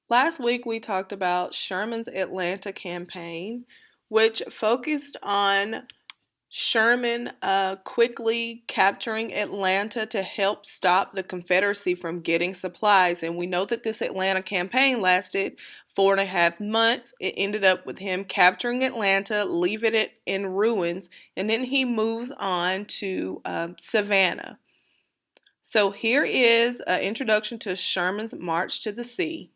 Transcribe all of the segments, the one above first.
Last week we talked about Sherman's Atlanta campaign, which focused on Sherman quickly capturing Atlanta to help stop the Confederacy from getting supplies. And we know that this Atlanta campaign lasted 4.5 months. It ended up with him capturing Atlanta, leaving it in ruins, and then he moves on to Savannah. So here is an introduction to Sherman's March to the Sea.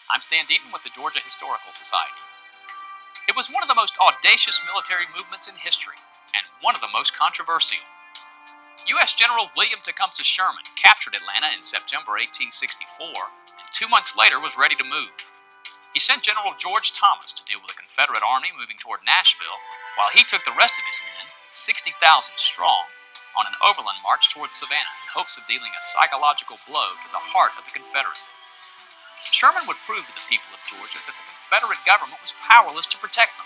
I'm Stan Deaton with the Georgia Historical Society. It was one of the most audacious military movements in history, and one of the most controversial. U.S. General William Tecumseh Sherman captured Atlanta in September 1864, and 2 months later was ready to move. He sent General George Thomas to deal with a Confederate army moving toward Nashville, while he took the rest of his men, 60,000 strong, on an overland march towards Savannah in hopes of dealing a psychological blow to the heart of the Confederacy. Sherman would prove to the people of Georgia that the Confederate government was powerless to protect them,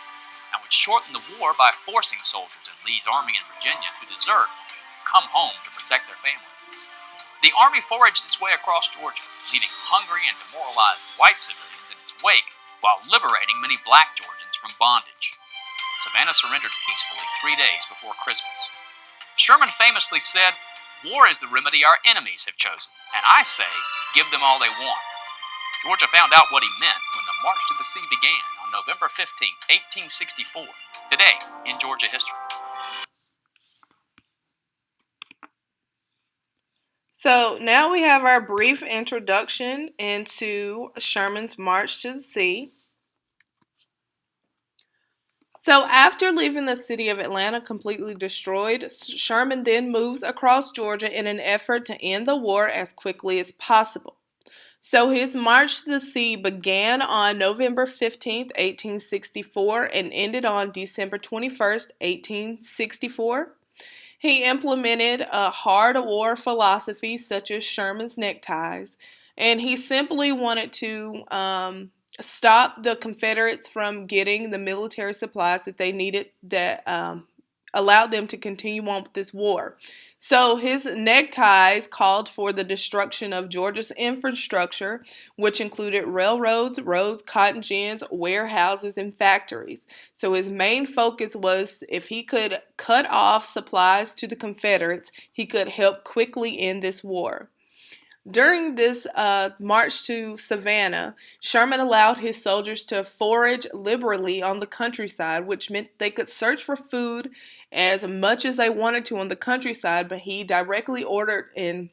and would shorten the war by forcing soldiers in Lee's army in Virginia to desert and come home to protect their families. The army foraged its way across Georgia, leaving hungry and demoralized white civilians in its wake while liberating many black Georgians from bondage. Savannah surrendered peacefully 3 days before Christmas. Sherman famously said, "War is the remedy our enemies have chosen, and I say, give them all they want." Georgia found out what he meant when the March to the Sea began on November 15, 1864, today in Georgia history. So now we have our brief introduction into Sherman's March to the Sea. So after leaving the city of Atlanta completely destroyed, Sherman then moves across Georgia in an effort to end the war as quickly as possible. So his march to the sea began on November 15th, 1864, and ended on December 21st, 1864. He implemented a hard war philosophy such as Sherman's neckties, and he simply wanted to stop the Confederates from getting the military supplies that they needed that allowed them to continue on with this war. So his neckties called for the destruction of Georgia's infrastructure, which included railroads, roads, cotton gins, warehouses, and factories. So his main focus was if he could cut off supplies to the Confederates, he could help quickly end this war. During this march to Savannah, Sherman allowed his soldiers to forage liberally on the countryside, which meant they could search for food as much as they wanted to on the countryside, but he directly ordered and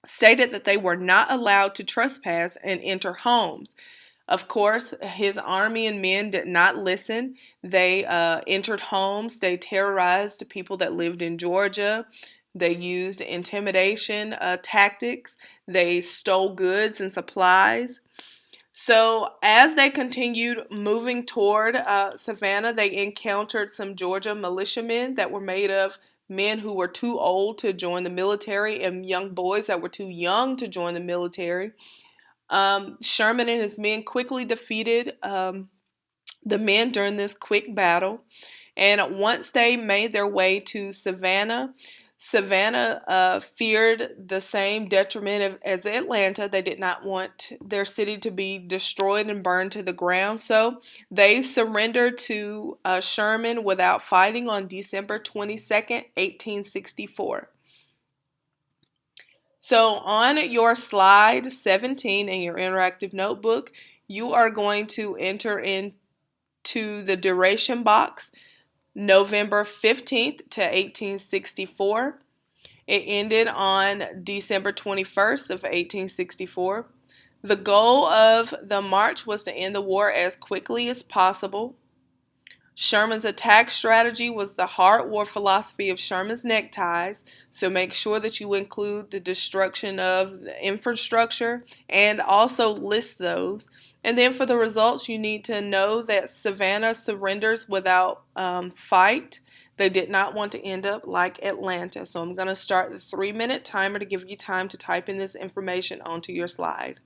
stated that they were not allowed to trespass and enter homes. Of course, his army and men did not listen. They entered homes. They terrorized people that lived in Georgia. They used intimidation tactics. They stole goods and supplies. So, as they continued moving toward Savannah, they encountered some Georgia militiamen that were made of men who were too old to join the military and young boys that were too young to join the military. Sherman and his men quickly defeated the men during this quick battle. And once they made their way to Savannah, Savannah feared the same detriment as Atlanta. They did not want their city to be destroyed and burned to the ground. So they surrendered to Sherman without fighting on December 22nd, 1864. So on your slide 17 in your interactive notebook, you are going to enter into the duration box November 15th to 1864. It ended on December 21st of 1864. The goal of the march was to end the war as quickly as possible. Sherman's attack strategy was the hard war philosophy of Sherman's neckties, so make sure that you include the destruction of the infrastructure and also list those. And then for the results, you need to know that Savannah surrenders without fight. They did not want to end up like Atlanta. So I'm going to start the 3-minute timer to give you time to type in this information onto your slide.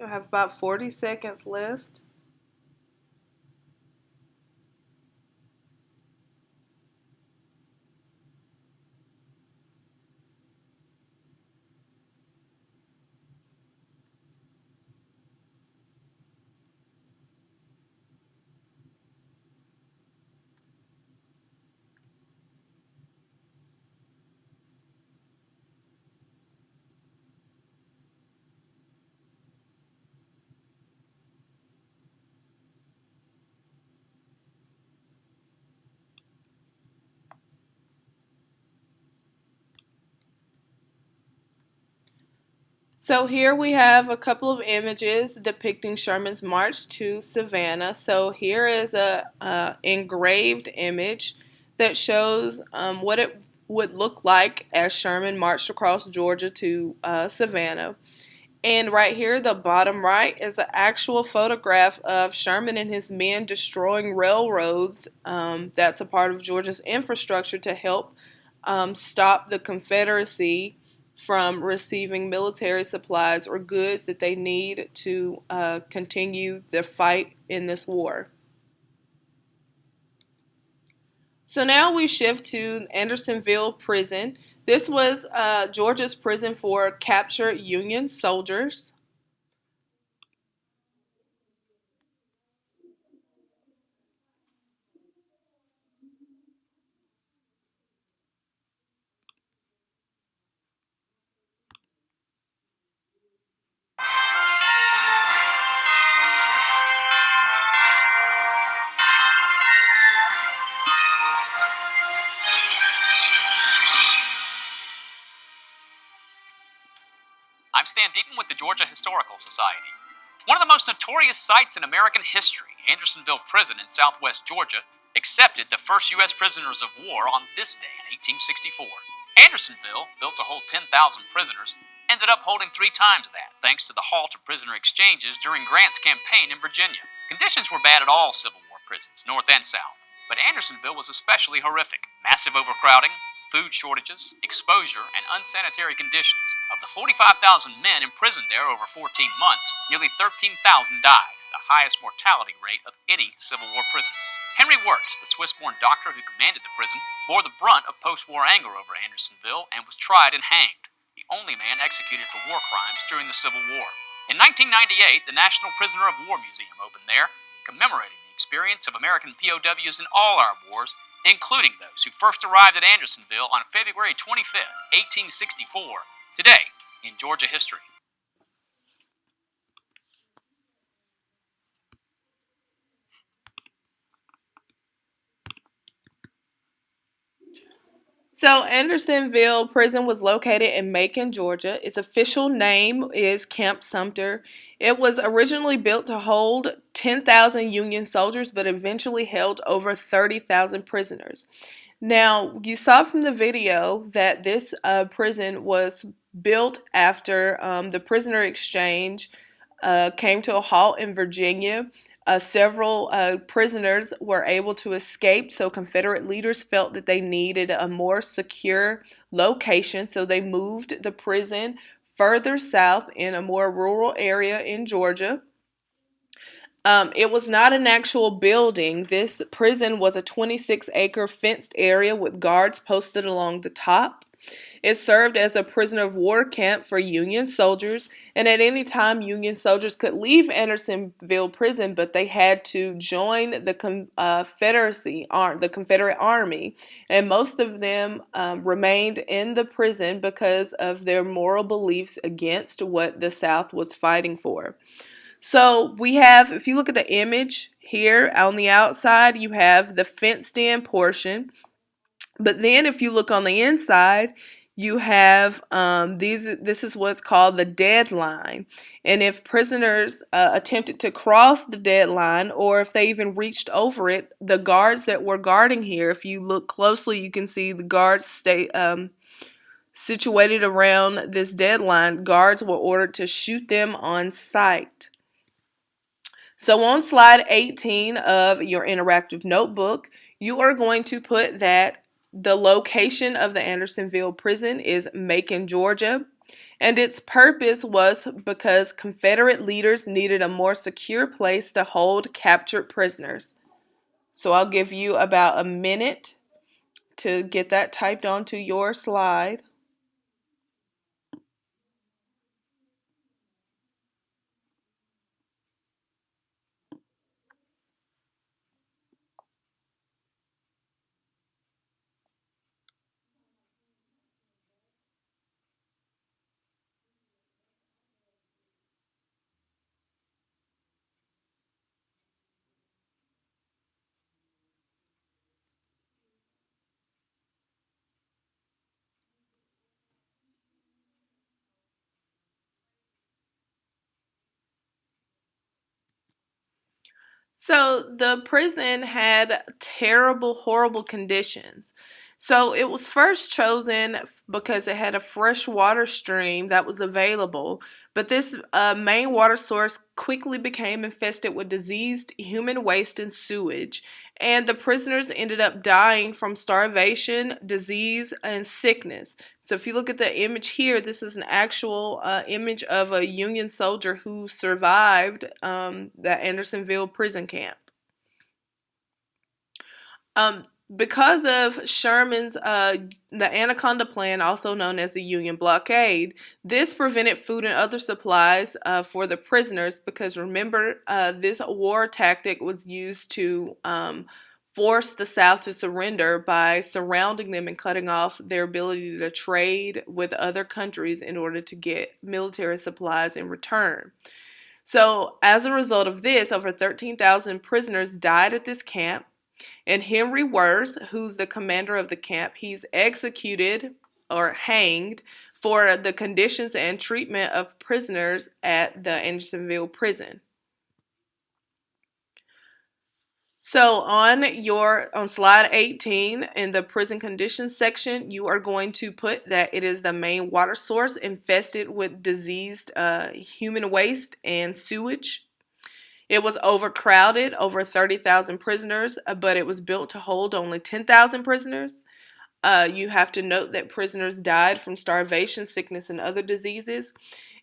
You'll have about 40 seconds left. So here we have a couple of images depicting Sherman's march to Savannah. So here is a engraved image that shows what it would look like as Sherman marched across Georgia to Savannah. And right here, the bottom right, is an actual photograph of Sherman and his men destroying railroads. That's a part of Georgia's infrastructure to help stop the Confederacy from receiving military supplies or goods that they need to continue the fight in this war. So now we shift to Andersonville Prison. This was Georgia's prison for captured Union soldiers. I'm Stan Deaton with the Georgia Historical Society. One of the most notorious sites in American history, Andersonville Prison in southwest Georgia, accepted the first U.S. prisoners of war on this day in 1864. Andersonville, built to hold 10,000 prisoners, ended up holding 3 times that, thanks to the halt of prisoner exchanges during Grant's campaign in Virginia. Conditions were bad at all Civil War prisons, North and South, but Andersonville was especially horrific. Massive overcrowding, food shortages, exposure, and unsanitary conditions. Of the 45,000 men imprisoned there over 14 months, nearly 13,000 died. the highest mortality rate of any Civil War prison. Henry Wirz, the Swiss-born doctor who commanded the prison, bore the brunt of post-war anger over Andersonville and was tried and hanged, the only man executed for war crimes during the Civil War. In 1998, the National Prisoner of War Museum opened there, commemorating the experience of American POWs in all our wars, including those who first arrived at Andersonville on February 25, 1864, today in Georgia history. So, Andersonville Prison was located in Macon, Georgia. Its official name is Camp Sumter. It was originally built to hold 10,000 Union soldiers, but eventually held over 30,000 prisoners. Now, you saw from the video that this prison was built after the prisoner exchange came to a halt in Virginia. Several prisoners were able to escape, so Confederate leaders felt that they needed a more secure location, so they moved the prison further south in a more rural area in Georgia. It was not an actual building. This prison was a 26-acre fenced area with guards posted along the top. It served as a prisoner of war camp for Union soldiers, and at any time, Union soldiers could leave Andersonville prison, but they had to join the the Confederate Army, and most of them remained in the prison because of their moral beliefs against what the South was fighting for. So we have, if you look at the image here on the outside, you have the fenced in portion. But then if you look on the inside, you have this is what's called the deadline. And if prisoners attempted to cross the deadline, or if they even reached over it, the guards that were guarding here, if you look closely, you can see the guards stay situated around this deadline. Guards were ordered to shoot them on sight. So on slide 18 of your interactive notebook, you are going to put that the location of the Andersonville prison is Macon, Georgia, and its purpose was because Confederate leaders needed a more secure place to hold captured prisoners. So I'll give you about a minute to get that typed onto your slide. So the prison had terrible, horrible conditions. So it was first chosen because it had a fresh water stream that was available. But this main water source quickly became infested with diseased human waste and sewage. And the prisoners ended up dying from starvation, disease, and sickness. So if you look at the image here, this is an actual image of a Union soldier who survived the Andersonville prison camp. Um, because of Sherman's the Anaconda Plan, also known as the Union Blockade, this prevented food and other supplies for the prisoners. Because remember, this war tactic was used to force the South to surrender by surrounding them and cutting off their ability to trade with other countries in order to get military supplies in return. So, as a result of this, over 13,000 prisoners died at this camp. And Henry Wirz, who's the commander of the camp, he's executed or hanged for the conditions and treatment of prisoners at the Andersonville prison. So on slide 18 in the prison conditions section, you are going to put that it is the main water source infested with diseased human waste and sewage. It was overcrowded, over 30,000 prisoners, but it was built to hold only 10,000 prisoners. You have to note that prisoners died from starvation, sickness, and other diseases.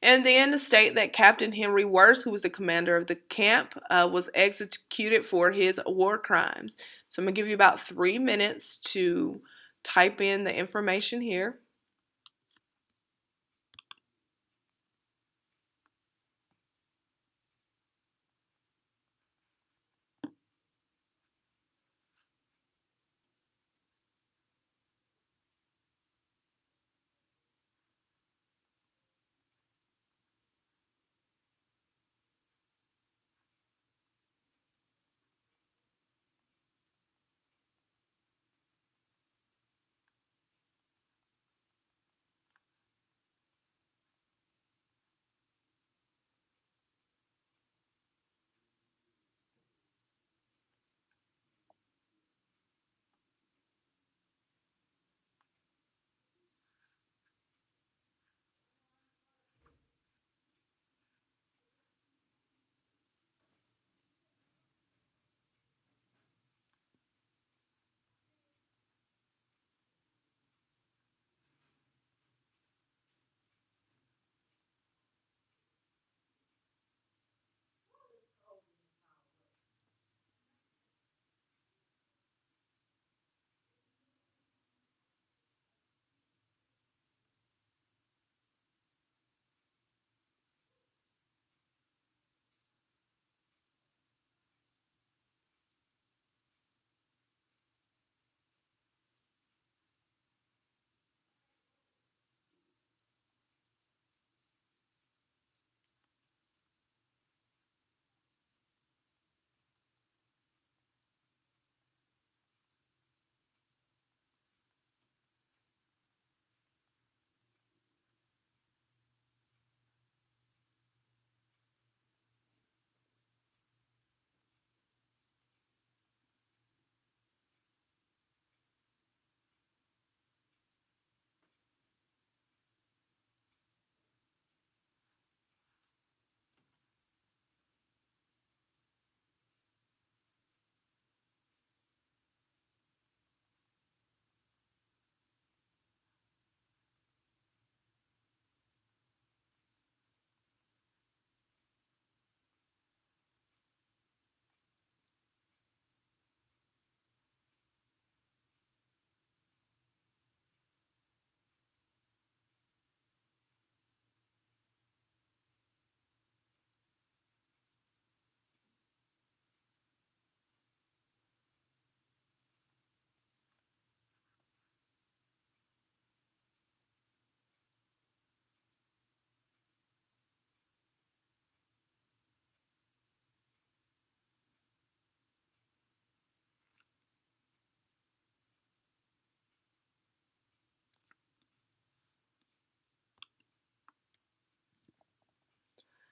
And then state that Captain Henry Worth, who was the commander of the camp, was executed for his war crimes. So I'm going to give you about 3 minutes to type in the information here.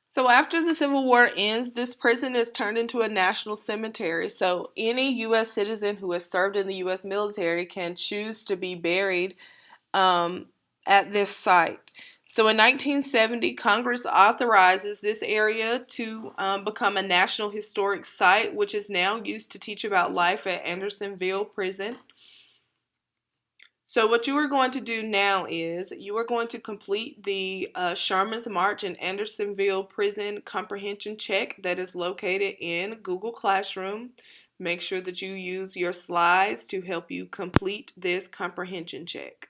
So after the Civil War ends, this prison is turned into a national cemetery. So any U.S. citizen who has served in the U.S. military can choose to be buried um, at this site. So in 1970, Congress authorizes this area to become a National Historic Site, which is now used to teach about life at Andersonville Prison. So what you are going to do now is you are going to complete the Sherman's March and Andersonville Prison Comprehension Check that is located in Google Classroom. Make sure that you use your slides to help you complete this comprehension check.